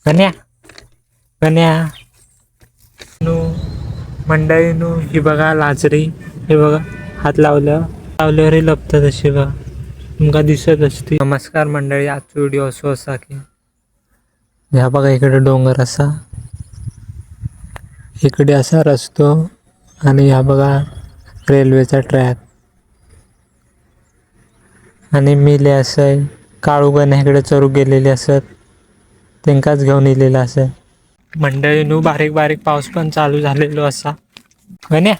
गण्या गण्या no मंडळी no ही बघा लाजरी, हे बघा हात लावल्यावर लपतात अशी बघा, तुमका दिसत असते. नमस्कार मंडळी, आजचा व्हिडिओ असो असा की ह्या बघा इकडे डोंगर असा, इकडे असा रस्तो आणि ह्या बघा रेल्वेचा ट्रॅक आणि मिले असं काळू गण्याकडे चरू गेलेले असत, त्यांकाच घेऊन इलेला असं. मंडळी नु बारीक बारीक पाऊस पण चालू झालेलो असा. गण्या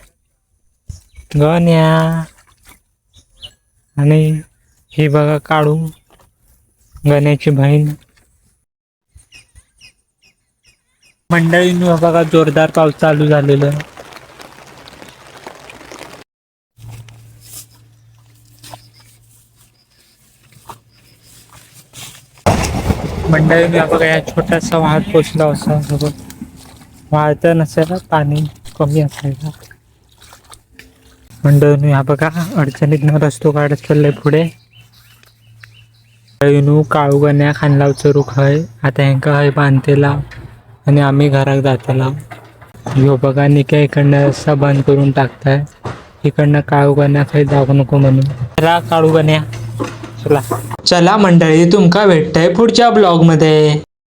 गण्या आणि ही बघा काळू गण्याची बहीण. मंडळी नु बघा जोरदार पाऊस चालू झालेला. मंडळी बघा या छोटासा वाहत पोचला असा, वाहत नसायला, पाणी कमी असायला. मंडळी ह्या बघा अडचणीतनं रस्तो काढत चाललंय पुढे. मंडळी काळू गण्या खानलाव चरूक हय, आता ह्यांका हय बांधतेला आणि आम्ही घरात जाताला. ह्यो बघा निक्या इकडनं रस्ता बंद करून टाकताय, इकडनं काळू गण्या काही जाऊ नको म्हणून. काळू गण्या चला मंडळी, तुमका भेटतंय पुढच्या ब्लॉग मध्ये.